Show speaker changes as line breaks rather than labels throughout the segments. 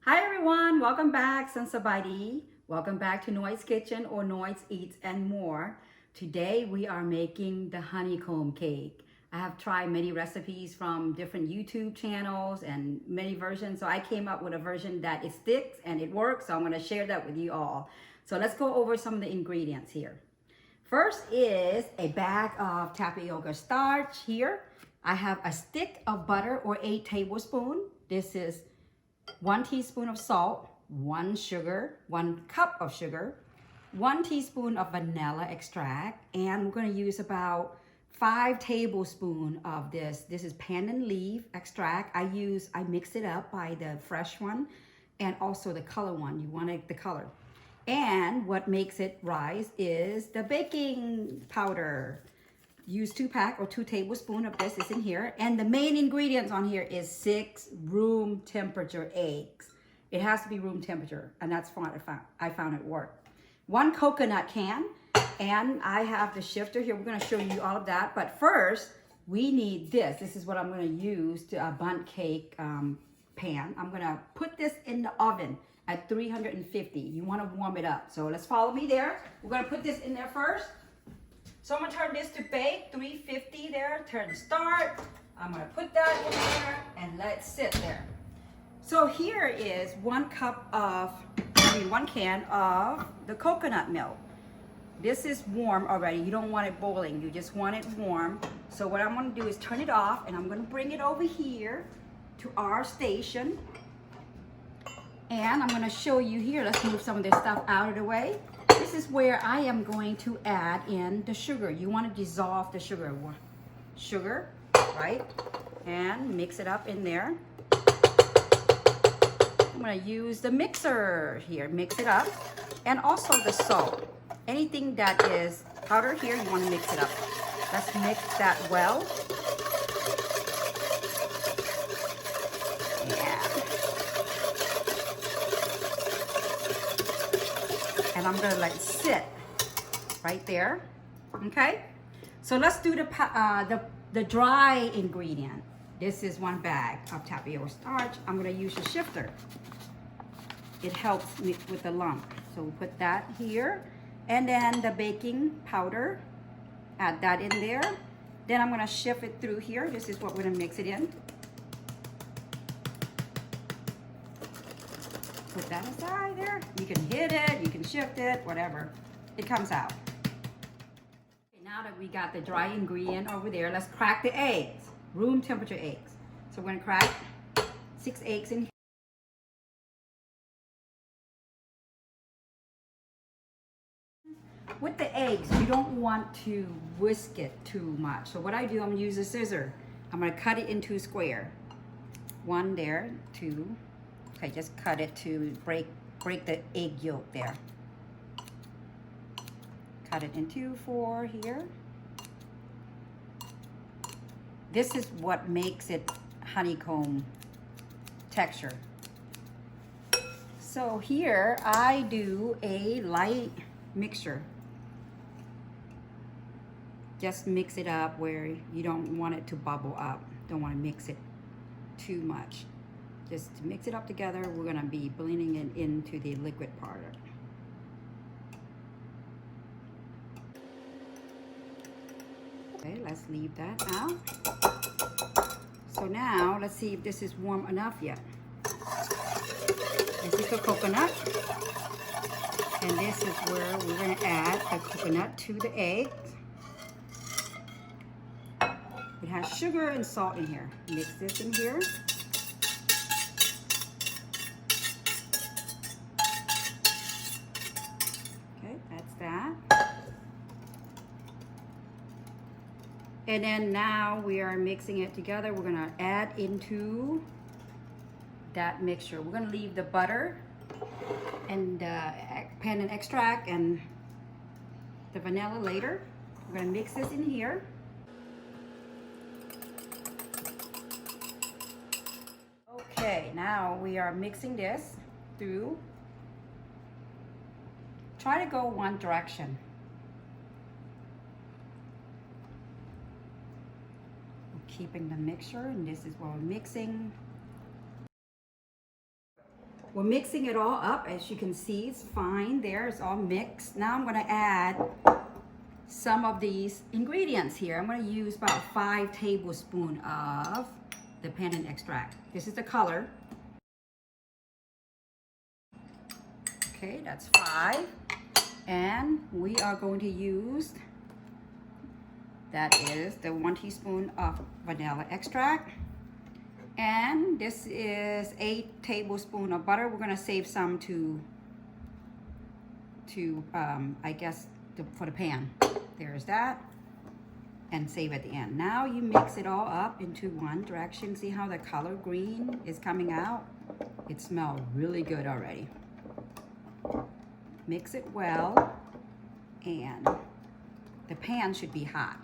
Hi everyone, welcome back, Sansabadi. Welcome back to Noise Kitchen or Noise Eats and More. Today we are making the honeycomb cake. I have tried many recipes from different YouTube channels and many versions, so I came up with a version that it sticks and it works, so I'm going to share that with you all. So let's go over some of the ingredients here. First is a bag of tapioca starch here. I have a stick of butter or 8 tablespoons. This is 1 teaspoon of salt, 1 sugar, 1 cup of sugar, 1 teaspoon of vanilla extract, and we're going to use about 5 tablespoons of this. This is pandan leaf extract. I mix it up by the fresh one and also the color one. You want the color. And what makes it rise is the baking powder. Use 2 pack or 2 tablespoons of this is in here. And the main ingredients on here is 6 room temperature eggs. It has to be room temperature, and that's what I found it worked. 1 coconut can, and I have the shifter here. We're gonna show you all of that, but first, we need this. This is what I'm gonna use to a bundt cake pan. I'm gonna put this in the oven at 350. You wanna warm it up. So let's follow me there. We're gonna put this in there first. So I'm gonna turn this to bake, 350 there, turn start. I'm gonna put that in there and let it sit there. So here is 1 can of the coconut milk. This is warm already. You don't want it boiling, you just want it warm. So what I'm gonna do is turn it off and I'm gonna bring it over here to our station. And I'm gonna show you here, let's move some of this stuff out of the way. This is where I am going to add in the sugar. You want to dissolve the sugar, right? And mix it up in there. I'm going to use the mixer here, mix it up. And also the salt. Anything that is powder here, you want to mix it up. Let's mix that well. And I'm gonna let it sit right there. Okay, so let's do the dry ingredient. This is 1 bag of tapioca starch. I'm gonna use a shifter. It helps me with the lump. So we'll put that here, and then the baking powder, add that in there. Then I'm gonna shift it through here. This is what we're gonna mix it in. Put that aside there. You can hit it, you can shift it, whatever. It comes out. Okay, now that we got the dry ingredient over there, let's crack the eggs. Room temperature eggs. So we're gonna crack 6 eggs in here. With the eggs, you don't want to whisk it too much. So what I do, I'm gonna use a scissor. I'm gonna cut it into a square. 1 there, 2. Okay, just cut it to break the egg yolk there. Cut it into 4 here. This is what makes it honeycomb texture. So here I do a light mixture. Just mix it up where you don't want it to bubble up. Don't want to mix it too much. Just to mix it up together, we're gonna be blending it into the liquid part. Okay, let's leave that out. So now, let's see if this is warm enough yet. This is the coconut. And this is where we're gonna add the coconut to the eggs. It has sugar and salt in here. Mix this in here. That. And then now we are mixing it together. We're gonna add into that mixture. We're gonna leave the butter and pandan extract and the vanilla later. We're gonna mix this in here. Okay, now we are mixing this through. Try to go one direction. We're keeping the mixture, and this is what we're mixing. We're mixing it all up. As you can see, it's fine there. It's all mixed. Now I'm gonna add some of these ingredients here. I'm gonna use about 5 tablespoons of the pandan extract. This is the color. Okay, that's 5. And we are going to use, that is the 1 teaspoon of vanilla extract. And this is 8 tablespoons of butter. We're gonna save some to I guess, for the pan. There's that. And save at the end. Now you mix it all up into one direction. See how the color green is coming out? It smells really good already. Mix it well, and the pan should be hot.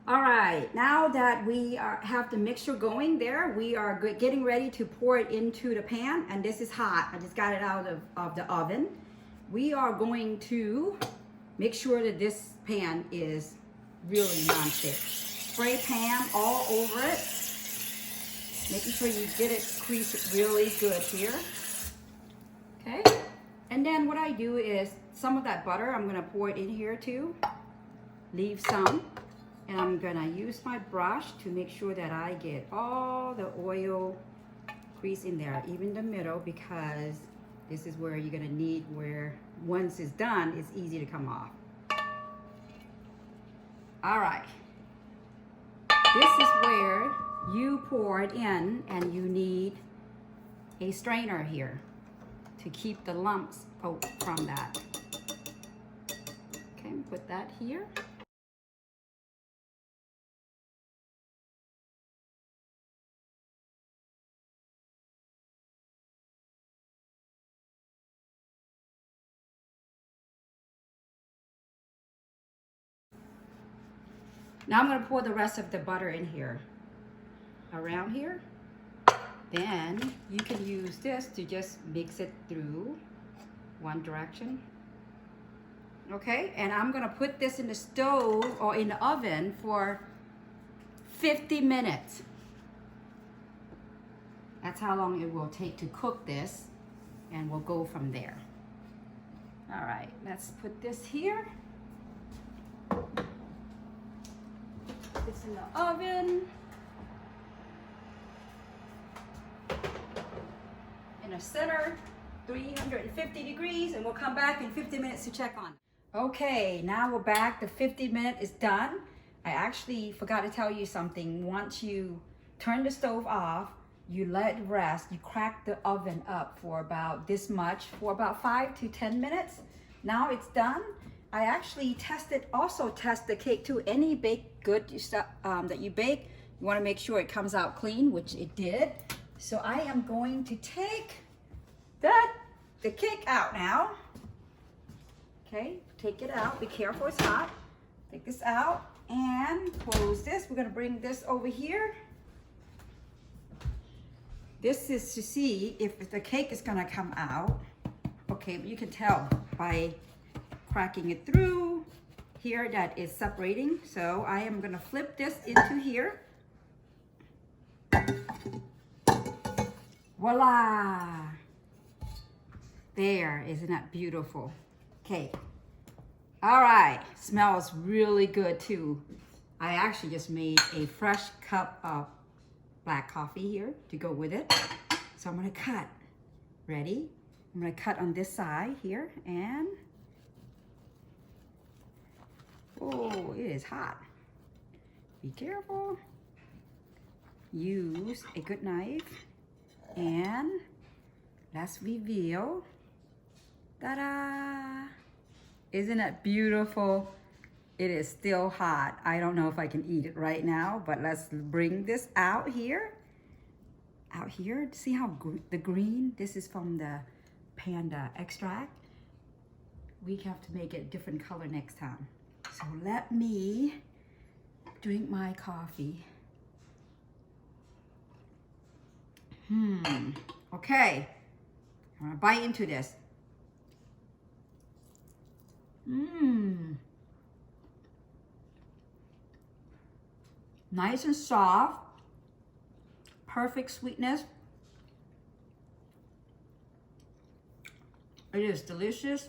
All right, now that we have the mixture going there, we are getting ready to pour it into the pan, and this is hot. I just got it out of the oven. We are going to make sure that this pan is really non-stick. Spray pan all over it. Making sure you get it creased really good here. Okay, and then what I do is some of that butter, I'm gonna pour it in here too. Leave some. And I'm gonna use my brush to make sure that I get all the oil grease in there, even the middle, because this is where you're gonna need where once it's done, it's easy to come off. All right. This is where you pour it in, and you need a strainer here to keep the lumps out from that. Okay, put that here. Now I'm going to pour the rest of the butter in here, around here. Then you can use this to just mix it through one direction. Okay, and I'm going to put this in the stove or in the oven for 50 minutes. That's how long it will take to cook this, and we'll go from there. All right, let's put this here. This in the oven. In the center, 350 degrees, and we'll come back in 50 minutes to check on it. Okay, now we're back. The 50 minute is done. I actually forgot to tell you something. Once you turn the stove off, you let it rest. You crack the oven up for about this much, for about 5 to 10 minutes. Now it's done. I actually also test the cake too. Any baked good stuff that you bake, you want to make sure it comes out clean, which it did. So I am going to take the cake out now. Okay, take it out. Be careful, it's hot. Take this out and close this. We're going to bring this over here. This is to see if the cake is going to come out. Okay, but you can tell by cracking it through here that is separating. So I am going to flip this into here. Voila! There, isn't that beautiful? Okay. All right, smells really good too. I actually just made a fresh cup of black coffee here to go with it. So I'm gonna cut. Ready? I'm gonna cut on this side here, and oh, it is hot. Be careful. Use a good knife, and let's reveal. Ta-da! Isn't it beautiful? It is still hot. I don't know if I can eat it right now, but let's bring this out here. Out here, see how the green? This is from the panda extract. We have to make it a different color next time. So let me drink my coffee. Okay. I'm gonna bite into this. Nice and soft. perfect sweetness. It is delicious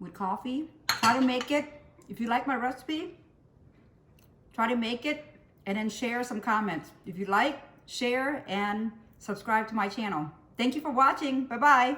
with coffee. Try to make it. If you like my recipe, try to make it and then share some comments. If you like, share and subscribe to my channel. Thank you for watching. Bye-bye.